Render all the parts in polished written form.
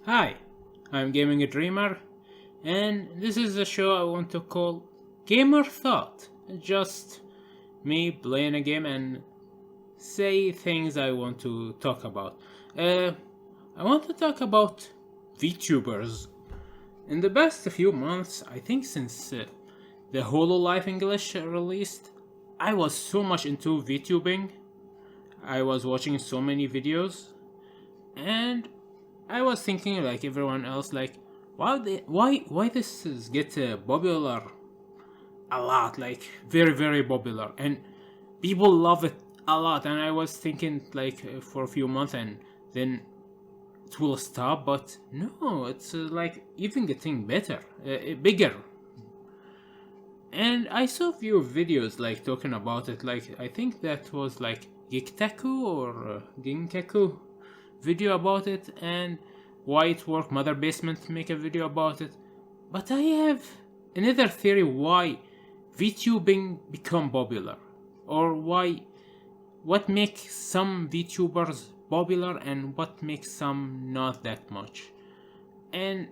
Hi, I'm Gaming a Dreamer, and this is a show I want to call Gamer Thought. Just me playing a game and say things I want to talk about. I want to talk about Vtubers. In the past few months, I think since the Hololive English released, I was so much into VTubing. I was watching so many videos, and I was thinking like everyone else, like why this is get popular a lot, like very popular, and people love it a lot. And I was thinking like for a few months and then it will stop, but no, it's like even getting better, bigger. And I saw a few videos like talking about it. Like I think that was like Giktaku or Ginkaku video about it, and White Work Mother Basement make a video about it. But I have another theory why VTubing become popular, or what makes some VTubers popular and what makes some not that much. And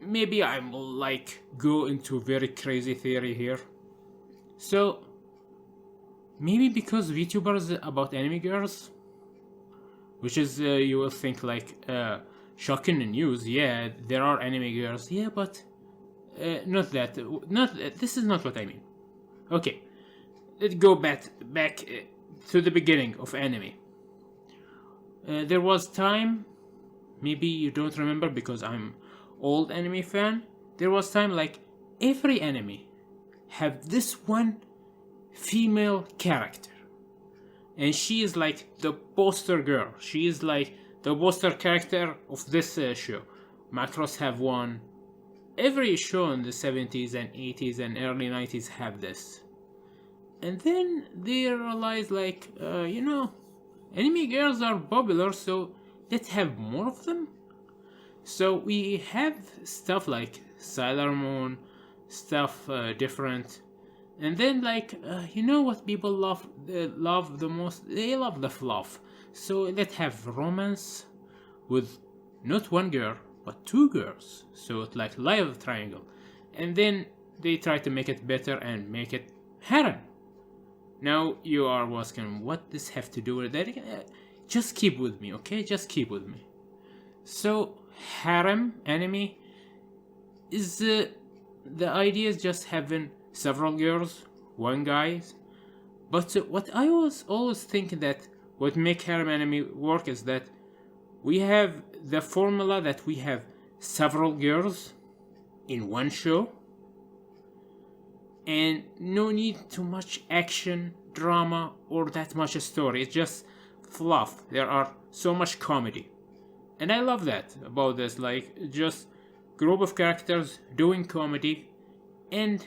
maybe I will like go into very crazy theory here. So maybe because VTubers about anime girls, which is you will think like shocking news. Yeah, there are anime girls. Yeah, but not that. Not this is not what I mean. Okay, let's go back to the beginning of anime. There was time. Maybe you don't remember because I'm old anime fan. There was time like every anime have this one female character, and she is like the poster girl. She is like the poster character of this show. Macross have one. Every show in the 70s and 80s and early 90s have this. And then they realize like, anime girls are popular, so let's have more of them. So we have stuff like Sailor Moon, stuff different. And then like, what people love the most? They love the fluff. So let's have romance with not one girl, but two girls. So it's like love triangle. And then they try to make it better and make it harem. Now you are asking, what does have to do with that? Just keep with me, okay? Just keep with me. So harem anime is the idea is just having several girls, one guy. But what I was always thinking that what make harem anime work is that we have the formula that we have several girls in one show, and no need too much action, drama, or that much story. It's just fluff. There are so much comedy, and I love that about this. Like just group of characters doing comedy, and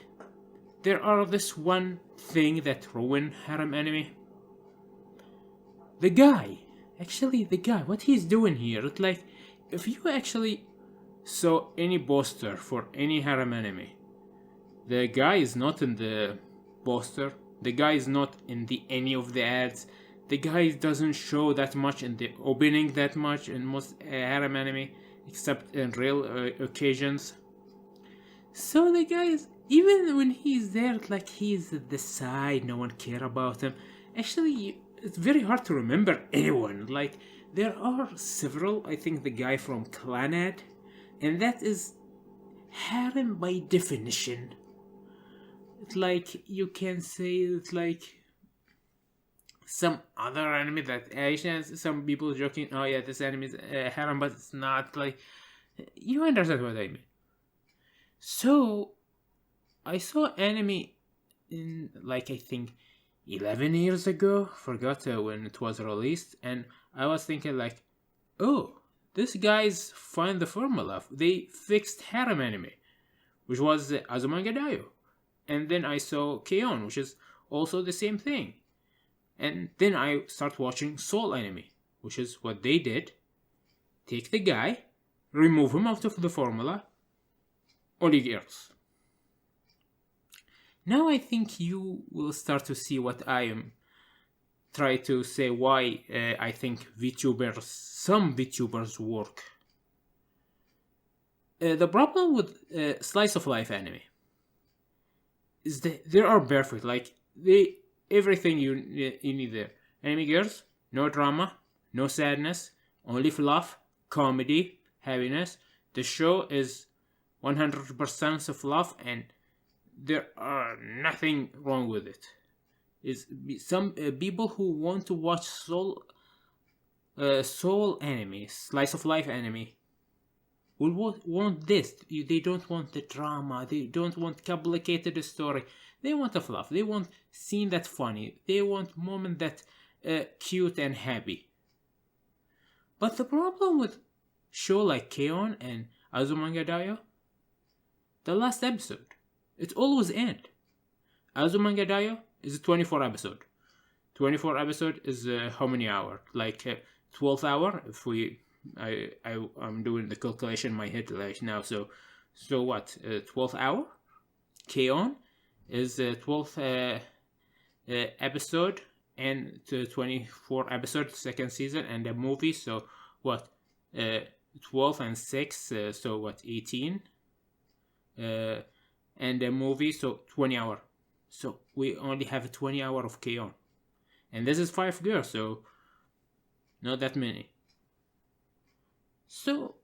there are this one thing that ruin harem anime. The guy, what he's doing here, it's like, if you actually saw any poster for any harem anime, the guy is not in the poster, the guy is not in any of the ads, the guy doesn't show that much in the opening that much in most harem anime, except in real occasions. So the guy is, even when he's there, it's like he's at the side, no one care about him. Actually, it's very hard to remember anyone. Like, there are several, I think the guy from Clanad, and that is harem by definition. It's like, you can say it's like some other anime that Asian, some people joking, oh yeah, this anime is harem, but it's not. Like, you understand what I mean. So I saw anime in like I think 11 years ago, forgot when it was released, and I was thinking like, oh, these guys find the formula. They fixed harem anime, which was Azumanga Daioh. And then I saw K-On!, which is also the same thing. And then I start watching Soul anime, which is what they did. Take the guy, remove him out of the formula, only girls. Now I think you will start to see what I am try to say why I think some VTubers work. The problem with slice of life anime is that they are perfect. Like they everything you need there. Anime girls, no drama, no sadness, only fluff, comedy, happiness. The show is 100% of love, and there are nothing wrong with it. Is some people who want to watch soul anime, slice of life anime, will want this. They don't want the drama. They don't want complicated story. They want a fluff. They want scene that funny. They want moment that cute and happy. But the problem with show like K-On! And Azumanga Daioh, the last episode, it always end. Azumanga Daioh is a 24 episode. 24 episode is how many hour? Like 12 hour if we I'm doing the calculation in my head right now. So what? 12th hour. K-On! Is 12th episode and 24 episode second season, and the movie. So what? 12 and 6. So what? 18. And the movie. So 20 hour. So we only have a 20 hour of K-On! And this is 5 girls. So not that many. So,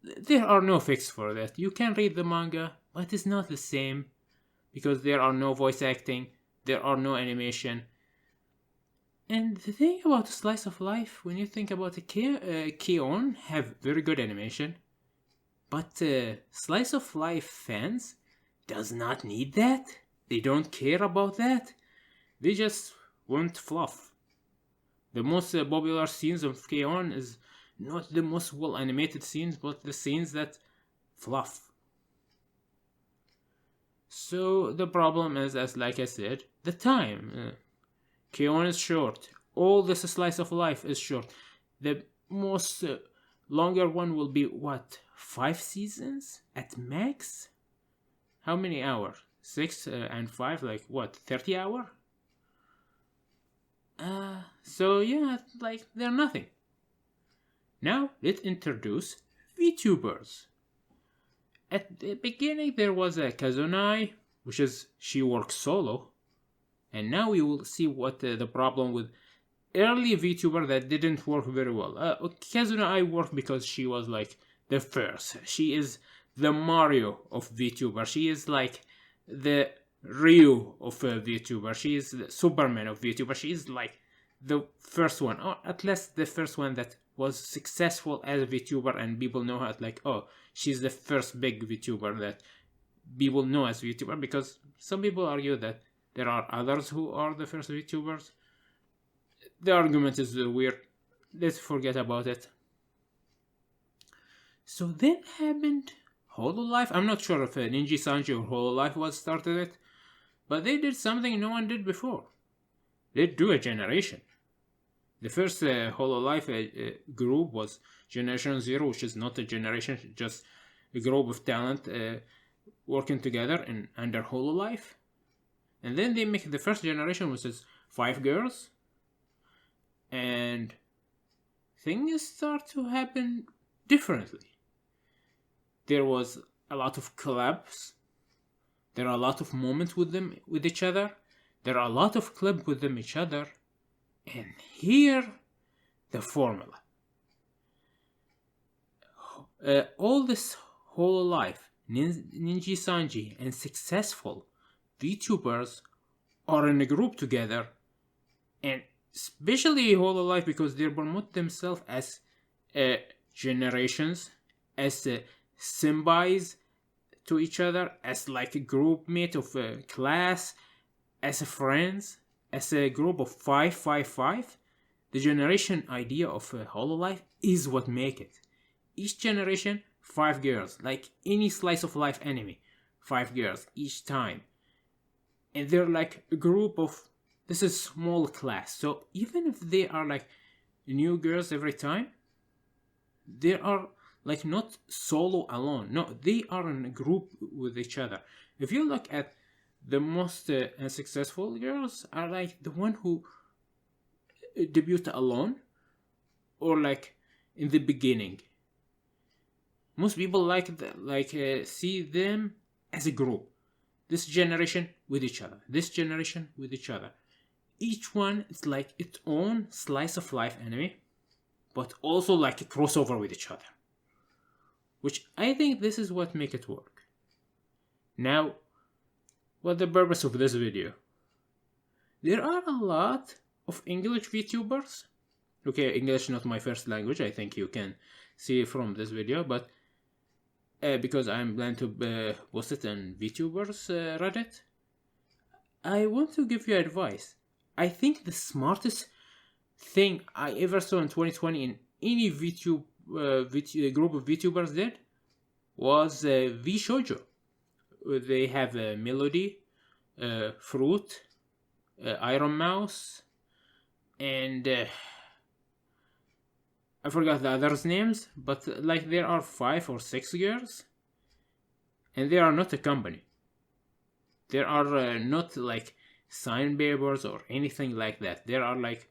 there are no fix for that. You can read the manga, but it's not the same because there are no voice acting, there are no animation. And the thing about Slice of Life, when you think about the K-On! Have very good animation, but Slice of Life fans does not need that. They don't care about that. They just want fluff. The most popular scenes of K-On! Is not the most well animated scenes, but the scenes that fluff. So the problem is, as like I said, the time. K-On! Is short. All this slice of life is short. The most longer one will be what? 5 seasons at max? How many hours? 6 and 5, like what? 30 hours? So yeah, like they're nothing. Now, let's introduce Vtubers. At the beginning, there was a Kazunai, which is she works solo. And now we will see what the problem with early VTuber that didn't work very well. Kazunai worked because she was like the first. She is the Mario of VTuber. She is like the Ryu of VTuber. She is the Superman of VTuber. She is like the first one, or at least the first one that was successful as a VTuber, and people know her like, oh, she's the first big VTuber that people know as VTuber, because some people argue that there are others who are the first VTubers. The argument is weird. Let's forget about it. So then happened Hololive. I'm not sure if Ninja Sanji or Hololive was started it, but they did something no one did before. They do a generation. The first Hololive group was Generation Zero, which is not a generation, just a group of talent working together under Hololive. And then they make the first generation, which is 5 girls. And things start to happen differently. There was a lot of collabs. There are a lot of moments with each other. There are a lot of clips with them each other. And here, the formula. All this whole life, Ninja Sanji and successful VTubers are in a group together, and especially Hololive because they promote themselves as generations, as symbiotes to each other, as like a group mate of a class, as a friends, as a group of 5. The generation idea of Hololive is what make it. Each generation, 5 girls, like any slice of life anime, 5 girls each time. And they're like a group of, this is small class, so even if they are like new girls every time, they are like not solo alone, no, they are in a group with each other. If you look at the most unsuccessful girls are like the one who debut alone, or like in the beginning. Most people see them as a group. This generation with each other. This generation with each other. Each one is like its own slice of life anime, but also like a crossover with each other. Which I think this is what make it work. Now, what's the purpose of this video? There are a lot of English VTubers. Okay, English not my first language, I think you can see from this video, but because I'm planning to post it on Vtubers Reddit, I want to give you advice. I think the smartest thing I ever saw in 2020 in any group of VTubers did was VShoujo. They have Melody, Fruit, Iron Mouse, and I forgot the others' names, but like there are 5 or 6 girls, and they are not a company. There are not like sign papers or anything like that. They are like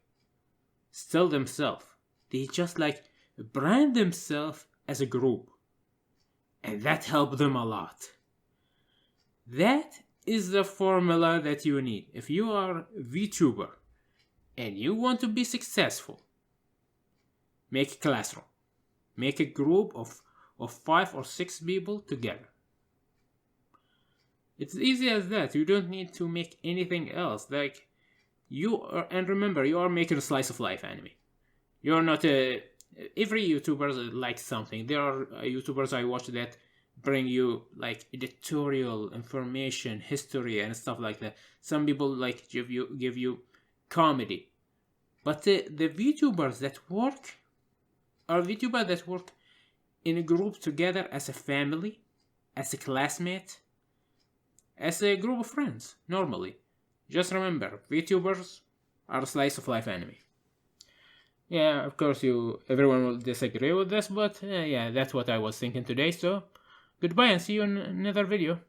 still themselves. They just like brand themselves as a group, and that helped them a lot. That is the formula that you need if you are a VTuber and you want to be successful. Make a classroom. Make a group of 5 or 6 people together. It's easy as that. You don't need to make anything else. Like and remember, you are making a slice of life anime. You're not every YouTuber likes something. There are YouTubers I watch that bring you like editorial information, history, and stuff like that. Some people like give you comedy, but the VTubers that work are VTubers that work in a group together as a family, as a classmate, as a group of friends. Normally, just remember, VTubers are a slice of life anime. Yeah, of course, everyone will disagree with this, but yeah, that's what I was thinking today. So, goodbye and see you in another video.